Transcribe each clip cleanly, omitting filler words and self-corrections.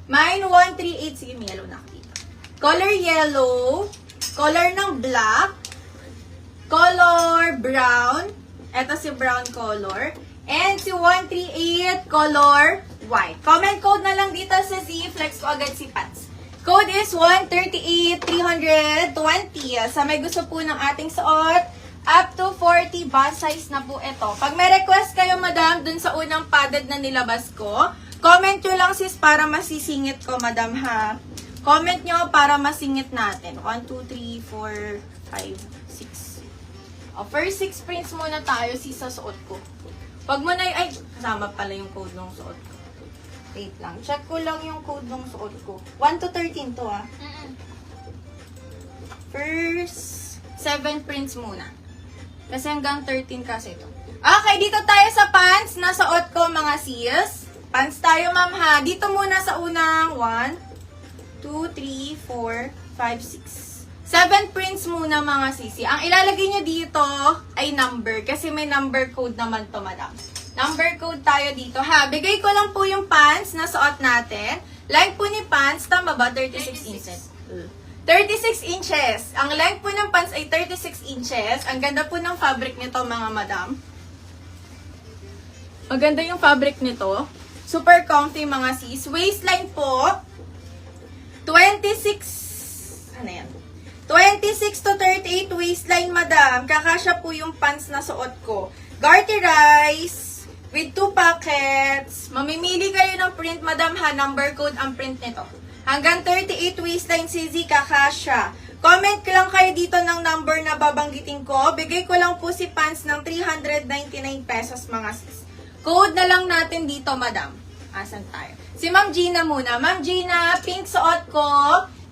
Mine 138. Sige, may yellow na ako dito. Color yellow. Color ng black. Color brown. Ito si brown color. And si 138 color white. Comment code na lang dito sa Z. Flex ko agad si Pats. Code is 138320. Sa may gusto po ng ating suot, up to 40 bust size na po ito. Pag may request kayo, madam, dun sa unang padded na nilabas ko, comment nyo lang sis para masisingit ko, madam ha. Comment nyo para masingit natin. 1, 2, 3, 4, 5, 6. First 6 prints muna tayo sis sa suot ko. Pag mo na ay, kasama pala yung code ng suot ko. Wait lang. Check ko lang yung code ng suot ko. 1 to 13 to ah. First 7 prints muna. Kasi hanggang 13 kasi ito. Okay, dito tayo sa pants. Nasuot ko mga sis. Pants tayo ma'am ha. Dito muna sa unang 1, 2, 3, 4, 5, 6. 7 prints muna mga sisi. Ang ilalagay nyo dito ay number. Kasi may number code naman to madam. Number code tayo dito ha. Bigay ko lang po yung pants na suot natin. Length po ni pants, tama ba? 36 inches. 36 inches. Ang length po ng pants ay 36 inches. Ang ganda po ng fabric nito mga madam. Maganda yung fabric nito. Super comfy mga sis. Waistline po, 26, ano yan? 26 to 38 waistline madam. Kakasya po yung pants na suot ko. Garterize. With 2 pockets. Mamimili kayo ng print, madam ha. Number code ang print nito. Hanggang 38 waistline CZ kakasya. Comment ko lang kayo dito ng number na babanggitin ko. Bigay ko lang po si pants ng 399 pesos mga sis. Code na lang natin dito, madam. Asan tayo? Si Ma'am Gina muna. Ma'am Gina, pink suot ko.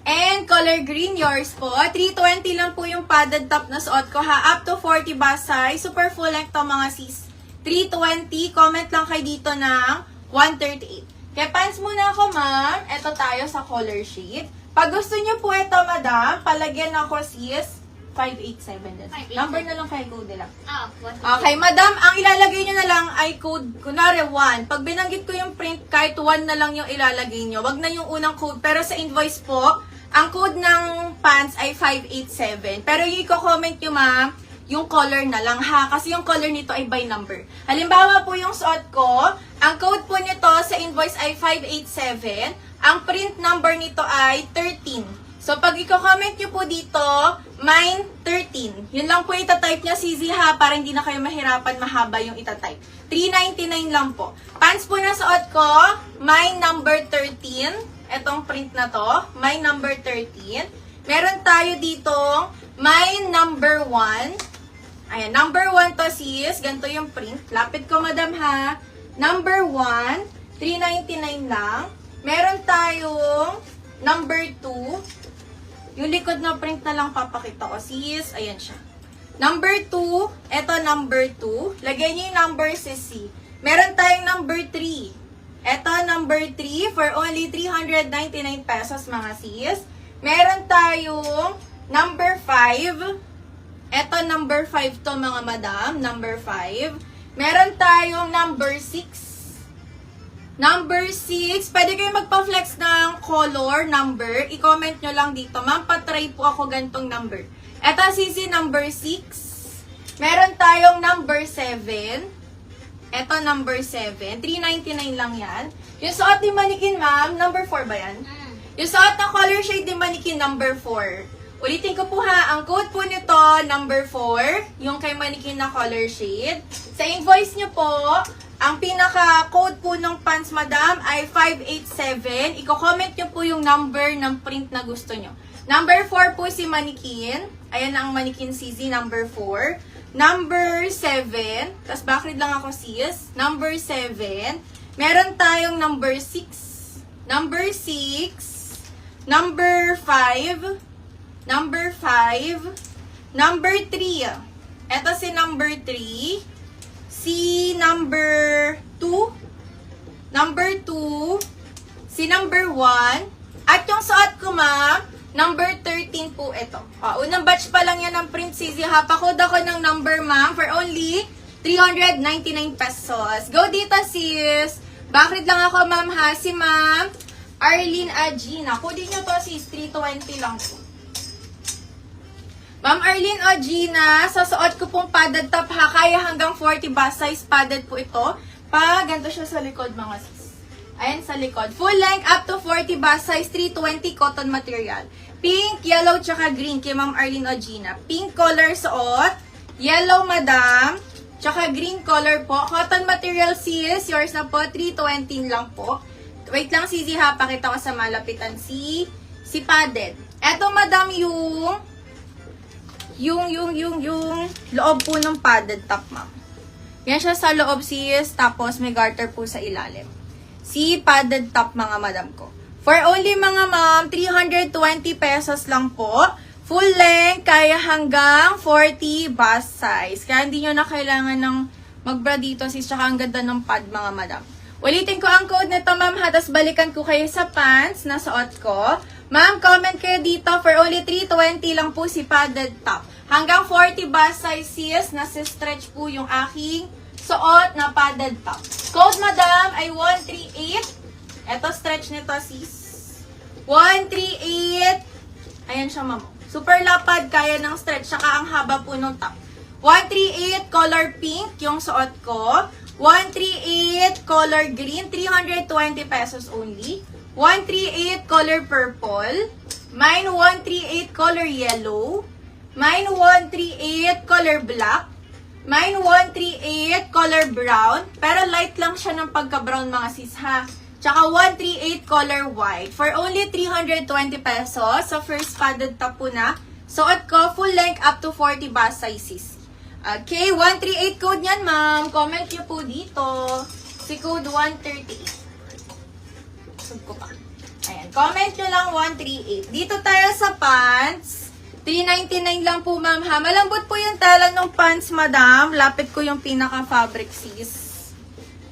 And color green, yours po. 320 lang po yung padded top na suot ko ha. Up to 40 bust size. Super full length to mga sis. 320. Comment lang kayo dito ng 138. Kaya pants muna ako, ma'am. Ito tayo sa color shade. Pag gusto niyo po ito, madam, palagyan ako sis 587 din. Number na lang kayo, code lang. Okay, madam, ang ilalagay niyo na lang ay code, kunwari 1. Pag binanggit ko yung print, kahit 1 na lang yung ilalagay niyo. Wag na yung unang code. Pero sa invoice po, ang code ng pants ay 587. Pero yung i-comment niyo, ma'am, yung color na lang ha. Kasi yung color nito ay by number. Halimbawa po yung suot ko, ang code po nito sa invoice ay 587. Ang print number nito ay 13. So pag i-comment nyo po dito, mine 13. Yun lang po itatype niya CZ ha, para hindi na kayo mahirapan mahaba yung itatype. 399 lang po. Pants po na suot ko, mine number 13. Etong print na to, mine number 13. Meron tayo ditong mine number 1. Ayan, number 1 to sis. Ganito yung print. Lapit ko, madam ha. Number 1, 399 lang. Meron tayong number 2. Yung likod na print na lang papakita ko, sis. Ayan siya. Number 2, eto number 2. Lagyan niyo yung number sis C. Meron tayong number 3. Eto number 3 for only 399 pesos mga sis. Meron tayong number 5. Eto, number 5 to mga madam. Number 5. Meron tayong number 6. Number 6. Pwede kayo magpa-flex ng color, number. I-comment nyo lang dito. Ma'am, patry po ako gantong number. Eto, sisi, number 6. Meron tayong number 7. Eto, number 7. 399 lang yan. Yung suot ni Manikin, ma'am, number 4 ba yan? Yung suot na color shade ni Manikin, number 4. Ulitin ko po ha, ang code po nito, number 4, yung kay Manikin na color shade. Sa invoice nyo po, ang pinaka-code po ng pants, madam, ay 587. Iko-comment nyo po yung number ng print na gusto nyo. Number 4 po si Manikin. Ayan ang Manikin CZ, number 4. Number 7, tas backread lang ako sis. Number 7, meron tayong number 6. Number 6, number 5, number 5. Number 3. Ito si number 3. Si number 2. Number 2. Si number 1. At yung suot ko, ma'am, number 13 po ito. Unang batch pa lang yan ng print CZ. Hapakod ako ng number, ma'am, for only 399 pesos. Go dito, sis. Bakit lang ako, ma'am, ha? Si ma'am, Arlene Agina. Kudin nyo to sis, 320 lang po. Ma'am Arlene Agina, sa suot ko pong padded top ha, kaya hanggang 40 bust size padded po ito. Ganito siya sa likod mga sis. Ayan sa likod. Full length up to 40 bust size, 320 cotton material. Pink, yellow, tsaka green kay Ma'am Arlene Agina. Pink color suot, yellow madam, tsaka green color po. Cotton material sis, yours na po, 320 lang po. Wait lang Sisi ha, pakita ko sa malapitan si padded. Eto madam yung loob po ng padded top, ma'am. Yan siya sa loob, sis. Tapos, may garter po sa ilalim. Si padded top, mga madam ko. For only, mga ma'am, 320 pesos lang po. Full length, kaya hanggang 40 bust size. Kaya hindi nyo na kailangan ng magbra dito, sis. Tsaka ang ganda ng pad, mga madam. Ulitin ko ang code nito, ma'am, ha. Tapos, balikan ko kayo sa pants na suot ko. Ma'am, comment kayo dito. For only 320 lang po si padded top. Hanggang 40 bust size sis, nasi-stretch po yung aking suot na padded top. Code madam ay 138. Ito stretch nito sis. 138. Ayan siya ma'am. Super lapad, kaya ng stretch. Saka ang haba po ng top. 138 color pink yung suot ko. 138 color green. 320 pesos only. 138 color purple. Mine 138 color yellow. Mine 138 color black. Mine 138 color brown. Pero light lang siya ng pagka-brown mga sis ha. Tsaka 138 color white. For only 320 pesos. So first padded top po na. Suot ko full length up to 40 bust sizes. Okay, 138 code niyan ma'am. Comment niyo po dito. Si code 138. Ko pa. Ayan. Comment nyo lang 138. Dito tayo sa pants. 399 lang po, ma'am, ha. Malambot po yung tela ng pants, madam. Lapit ko yung pinaka-fabric, sis.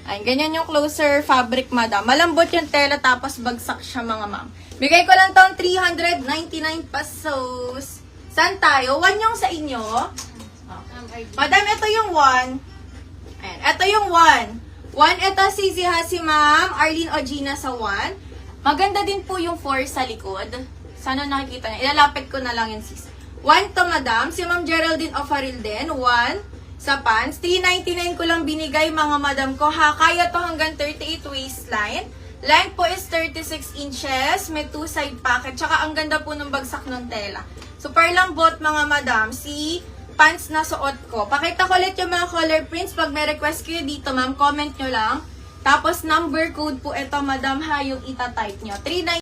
Ayan. Ganyan yung closer fabric, madam. Malambot yung tela, tapos bagsak siya, mga ma'am. Bigay ko lang tong 399 pesos. Saan tayo? 1 yung sa inyo. Oh. Madam, ito yung 1. Ayan. Ito yung 1. 1, ito si ma'am Arlene Agina sa 1. Maganda din po yung 4 sa likod. Sana nakikita niya. Ilalapit ko na lang yun, sis. 1 to, madam. Si Ma'am Geraldine Ofaril din. 1 sa pants. 399 ko lang binigay, mga madam ko. Ha, kaya to hanggang 38 waistline. Length po is 36 inches. May 2 side pocket. Tsaka ang ganda po ng bagsak ng tela. Super lambot, mga madam. Si pants na suot ko. Pakita ko ulit yung mga color prints. Pag may request kayo dito, ma'am, comment nyo lang. Tapos, number code po ito, madam, ha, yung ita-type nyo. 39